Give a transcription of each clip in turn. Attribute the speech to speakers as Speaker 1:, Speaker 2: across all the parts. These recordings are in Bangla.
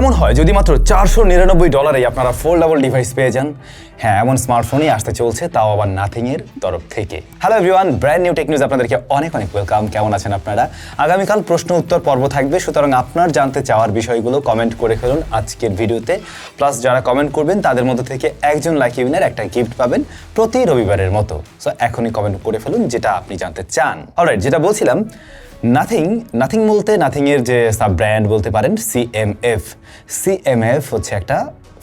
Speaker 1: কেমন হয় যদি মাত্র $499 আপনারা ফোল্ডেবল ডিভাইস পেয়ে যান? হ্যাঁ, এমন স্মার্টফোনই আসতে চলছে, তাও আবার নাথিং এর তরফ থেকে। Hello everyone, brand new tech news আপনাদেরকে অনেক ওয়েলকাম। কেমন আছেন আপনারা? আগামীকাল প্রশ্ন উত্তর পর্ব থাকবে, সুতরাং আপনার জানতে চাওয়ার বিষয়গুলো কমেন্ট করে ফেলুন আজকের ভিডিওতে। প্লাস যারা কমেন্ট করবেন তাদের মধ্যে থেকে একজন লাকি উইনার একটা গিফট পাবেন প্রতি রবিবারের মতো। সো এখনই কমেন্ট করে ফেলুন যেটা আপনি জানতে চান। অলরাইট, যেটা বলছিলাম, নাথিং বলতে নাথিং এর যে সাব ব্র্যান্ড বলতে পারেন সিএমএফ হচ্ছে একটা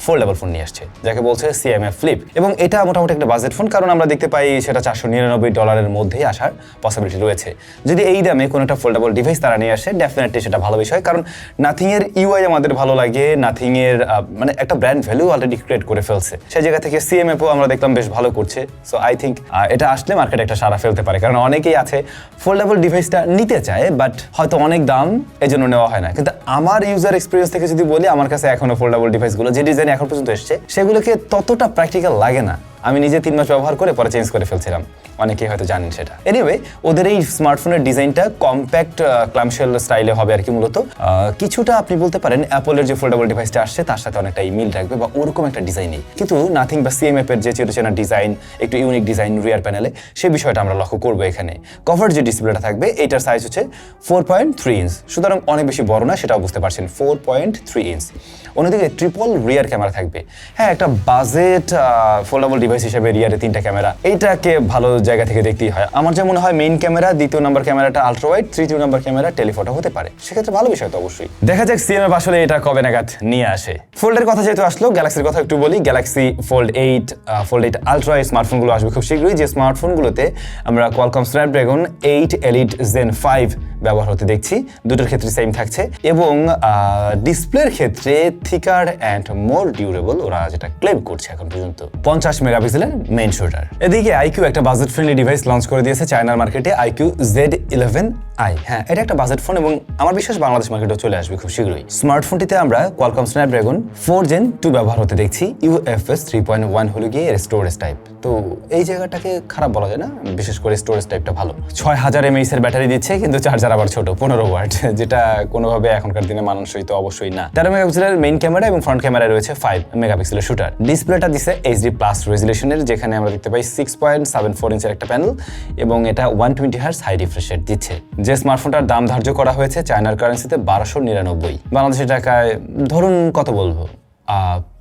Speaker 1: ফোল্ডেবল ফোন নিয়ে আসছে, যাকে বলছে সিএমএফ ফ্লিপ। এবং এটা মোটামুটি একটা বাজেট ফোন, কারণ আমরা দেখতে পাই সেটা $499 মধ্যেই আসার পসিবিলিটি রয়েছে। যদি এই দামে কোনো একটা ফোল্ডেবল ডিভাইস তারা নিয়ে আসে, ডেফিনেটলি সেটা ভালো বিষয়, কারণ নাথিং এর ইউআই আমাদের ভালো লাগে। নাথিং এর মানে একটা ব্র্যান্ড ভ্যালু অলরেডি ক্রিয়েট করে ফেলছে, সেই জায়গা থেকে সিএমএফও আমরা দেখলাম বেশ ভালো করছে। সো আই থিঙ্ক এটা আসলে মার্কেটে একটা সাড়া ফেলতে পারে, কারণ অনেকেই আছে ফোল্ডেবল ডিভাইসটা নিতে চায়, বাট হয়তো অনেক দাম এই জন্য নেওয়া হয় না। কিন্তু আমার ইউজার এক্সপিরিয়েন্স থেকে যদি বলি, আমার কাছে এখনো ফোল্ডেবল ডিভাইসগুলো যে ডিজাইন এখন পর্যন্ত এসছে সেগুলোকে ততটা প্র্যাকটিক্যাল লাগে না। আমি নিজে 3 মাস ব্যবহার করে পরে চেঞ্জ করে ফেলছিলাম, অনেকেই হয়তো জানেন সেটা। এনিওয়ে, ওদের এই স্মার্টফোনের ডিজাইনটা কম্প্যাক্ট ক্লামশেল স্টাইলে হবে আর কি। মূলত কিছুটা আপনি বলতে পারেন অ্যাপলের যে ফোল্ডেবল ডিভাইসটা আসছে তার সাথে অনেকটাই মিল রাখবে, বা ওরকম একটা ডিজাইনই। কিন্তু নাথিং বা সিএমএফ এর যে চিরচেনা ডিজাইন, একটু ইউনিক ডিজাইন রিয়ার প্যানেলে, সেই বিষয়টা আমরা লক্ষ্য করবো এখানে। কভার যে ডিসপ্লেটা থাকবে এটার সাইজ হচ্ছে 4.3 ইঞ্চ, সুতরাং অনেক বেশি বড় না, সেটাও বুঝতে পারছেন। 4.3 ইঞ্চ। অন্যদিকে ট্রিপল রিয়ার ক্যামেরা থাকবে। হ্যাঁ, একটা বাজেট ফোল্ডেবল ডিভাইস হিসেবে রিয়ারে 3টা ক্যামেরা, এইটাকে ভালো জায়গা থেকে দেখতেই হয়। আমার যেমন মনে হয় মেইন ক্যামেরা, দ্বিতীয় নম্বর ক্যামেরাটা আলট্রা ওয়াইড, তৃতীয় নম্বর ক্যামেরা টেলিফটো হতে পারে, সেক্ষেত্রে ভালো বিষয় তো অবশ্যই। দেখা যাক সিএমএফ আসলে এটা কবে নাগাদ নিয়ে আসে। ফোল্ডের কথা যেহেতু আসলো, গ্যালাক্সির কথা একটু বলি। গ্যালাক্সি ফোল্ড 8 আলট্রা এই স্মার্টফোনগুলো আসবে খুব শীঘ্রই, যে স্মার্টফোনগুলোতে আমরা কোয়ালকম স্ন্যাপড্রাগন 8 এলিট জেন 5 ব্যবহার হতে দেখছি। দুটোর ক্ষেত্রে সেম থাকছে, এবং ডিসপ্লের ক্ষেত্রে থিকার অ্যান্ড মোর ডিউরেবল ওরা যেটা ক্লেম করছে এখন পর্যন্ত। 50 মেগাপিক্সেলের মেইন শুটার। এদিকে আইকিউ একটা বাজেট ফ্রেন্ডলি ডিভাইস লঞ্চ করে দিয়েছে চায়নার মার্কেটে, আইকিউ Z11i। হ্যাঁ, এটা একটা বাজেট ফোন, এবং আমার বিশ্বাস বাংলাদেশ মার্কেটেও চলে আসবে খুব শীঘ্রই। স্মার্টফোনটিতে আমরা কোয়ালকম স্ন্যাপড্রাগন 4 Gen 2 ব্যবহার হতে দেখছি। UFS 3.1 হলো গিয়ে এর স্টোরেজ টাইপ। তো এই জায়গাটাকে খারাপ বলা যায় না, বিশেষ করে স্টোরেজ টাইপটা ভালো। 6000 mAh এর ব্যাটারি দিচ্ছে, কিন্তু চার্জার আবার ছোট 15 ওয়াট, যেটা কোনোভাবে এখনকার দিনে মানানসই তো অবশ্যই না। 13 মেগাপিক্সেলের মেইন ক্যামেরা এবং ফ্রন্ট ক্যামেরায় রয়েছে 5 মেগাপিক্সেলের শুটার। ডিসপ্লেটা দিচ্ছে HD+ রেজুলেশনের, যেখানে আমরা দেখতে পাই 6.74 ইঞ্চের একটা প্যানেল, এবং এটা 120 হার্টজ হাই রিফ্রেশ রেট দিচ্ছে। যে স্মার্টফোনটার দাম ধার্য করা হয়েছে চায়নার কারেন্সিতে 1299, বাংলাদেশের টাকায় ধরুন কত বলবো,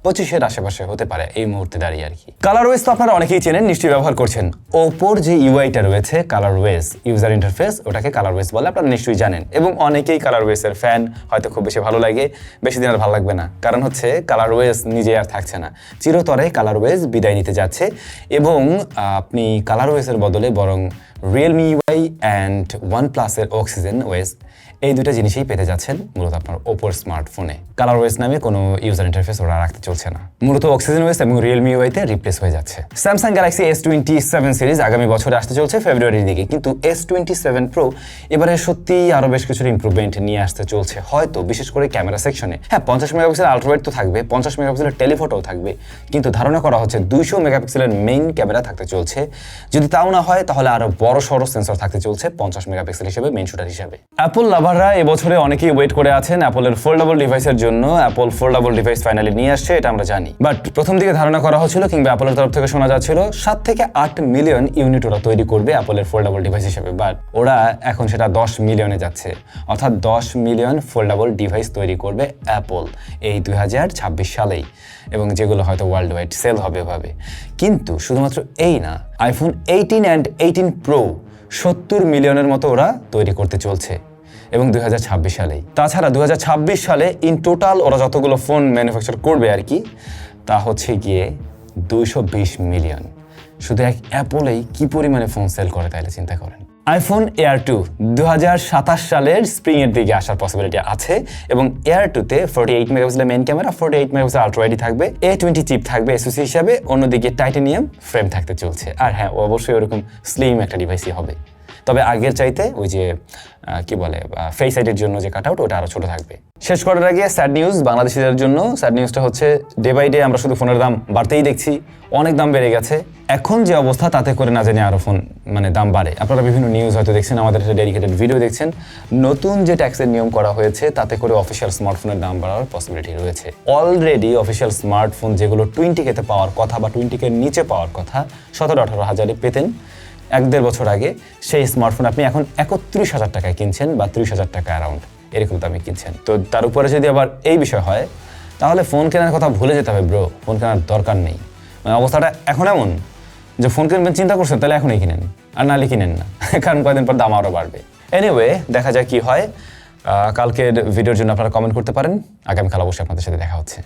Speaker 1: 25-এর আশেপাশে হতে পারে এই মুহূর্তে দাঁড়িয়ে আর কি। কালারওয়েজ তো আপনারা অনেকেই চেনেন, নিশ্চয়ই ব্যবহার করছেন। ওপোর যে ইউআইটা রয়েছে কালারওয়েজ, ইউজার ইন্টারফেস, ওটাকে কালারওয়েজ বলে, আপনারা নিশ্চয়ই জানেন। এবং অনেকেই কালারওয়েজের ফ্যান, হয়তো খুব বেশি ভালো লাগে, বেশি দিন আর ভালো লাগবে না, কারণ হচ্ছে কালারওয়েজ নিজে আর থাকছে না, চিরতরে কালারওয়েজ বিদায় নিতে যাচ্ছে। এবং আপনি কালারওয়েজের বদলে বরং রিয়েলমি ইউআই অ্যান্ড ওয়ানপ্লাসের অক্সিজেন ওয়েস, এই দুটো জিনিসই পেতে যাচ্ছেন মূলত আপনার ওপোর স্মার্টফোনে। কালারওয়েজ নামে কোনো ইউজার ইন্টারফেস ওরা রাখতে চলছে না, মূলত অক্সিজেন ওয়েস এবং রিয়েলমি ইউআইতে রিপ্লেস হয়ে যাচ্ছে। স্যামসাং গ্যালাক্সি S27 সিরিজ আগামী বছরে আসতে চলছে ফেব্রুয়ারির দিকে, কিন্তু S27 Pro এবারে সত্যি আরো বেশ কিছুর ইমপ্রুভমেন্ট নিয়ে আসতে চলছে, হয়তো বিশেষ করে ক্যামেরা সেকশনে। হ্যাঁ, 50 মেগাপিক্সেল আলট্রা ওয়াইড তো থাকবে, 50 মেগাপিক্সেলের টেলিফটোও থাকবে, কিন্তু ধারণা করা হচ্ছে 200 মেগাপিক্সেলের মেইন ক্যামেরা থাকতে চলছে। যদি তাও না হয়, তাহলে আরো বড় সড়ো সেন্সর থাকতে চলছে 50 মেগাপিক্সেল হিসেবে, মেইন শুটার হিসেবে। অ্যাপল লাভাররা এবছরে অনেকেই ওয়েট করে আছেন অ্যাপলের ফোল্ডেবল ডিভাইসের জন্য। অ্যাপল ফোল্ডেবল ডিভাইস ফাইনালি নিয়ে আসছে, এটা আমরা জানি। বাট প্রথম দিকে ধারণা করা হচ্ছিল, কিংবা অ্যাপলের তরফ থেকে শোনা যাচ্ছিল, 7 থেকে 8 মিলিয়ন ইউনিট ওরা তৈরি করবে অ্যাপলের ফোল্ডেবল ডিভাইস হিসেবে। বাট ওরা এখন সেটা 10 মিলিয়নে যাচ্ছে, অর্থাৎ 10 মিলিয়ন ফোল্ডেবল ডিভাইস তৈরি করবে অ্যাপল এই 2026 সালেই, এবং যেগুলো হয়তো ওয়ার্ল্ড ওয়াইড সেল হবে এভাবে। কিন্তু শুধুমাত্র এই না, আইফোন 18 অ্যান্ড 18 Pro 70 মিলিয়নের মতো ওরা তৈরি করতে চলছে, এবং 2026 সালেই। তাছাড়া 2026 সালে ইন টোটাল ওরা যতগুলো ফোন ম্যানুফ্যাকচার করবে আর কি, তা হচ্ছে গিয়ে 220 মিলিয়ন। শুধু এক অ্যাপলেই কি পরিমাণে ফোন সেল করে তাইলে চিন্তা করেন। আইফোন Air 2 2027 সালের স্প্রিং এর দিকে আসার পসিবিলিটি আছে, এবং Air 2-তে 48 মেগাপিক্সেলের main camera, 48 megapixel ultra wide থাকবে, A20 চিপ থাকবে এসওসি হিসাবে, অন্যদিকে টাইটানিয়াম ফ্রেম থাকতে চলছে। আর হ্যাঁ, অবশ্যই ওরকম স্লিম একটা ডিভাইসই হবে। তবে আগের চাইতে ওই যে কি বলে ফেস আইডির জন্য যে কাট আউট ওটা আরও ছোট থাকবে। শেষ করার আগে স্যাড নিউজ বাংলাদেশিদের জন্য। স্যাড নিউজটা হচ্ছে ডে বাই ডে আমরা শুধু ফোনের দাম বাড়তেই দেখছি, অনেক দাম বেড়ে গেছে। এখন যে অবস্থা তাতে করে না জানি আরও ফোন দাম বাড়ে। আপনারা বিভিন্ন নিউজ হয়তো দেখছেন, আমাদের একটা ডেডিকেটেড ভিডিও দেখছেন। নতুন যে ট্যাক্সের নিয়ম করা হয়েছে তাতে করে অফিসিয়াল স্মার্টফোনের দাম বাড়ার পসিবিলিটি রয়েছে। অলরেডি অফিসিয়াল স্মার্টফোন যেগুলো 20K পাওয়ার কথা বা 20K নিচে পাওয়ার কথা 17-18 হাজারে পেতেন 1-1.5 বছর আগে, সেই স্মার্টফোন আপনি এখন 31,000 টাকায় কিনছেন বা 30,000 টাকা অ্যারাউন্ড এরকম দামে কিনছেন। তো তার উপরে যদি আবার এই বিষয় হয় তাহলে ফোন কেনার কথা ভুলে যেতে হবে ব্রো, ফোন কেনার দরকার নেই। অবস্থাটা এখন এমন যে ফোন কিনবেন চিন্তা করছেন তাহলে এখনই কিনেন, আর নাহলে কিনেন না, কারণ কয়েকদিন পর দাম আরও বাড়বে। এনিওয়ে দেখা যায় কি হয়। কালকের ভিডিওর জন্য আপনারা কমেন্ট করতে পারেন। আগামীকাল অবশ্যই আপনাদের সাথে দেখা হচ্ছে।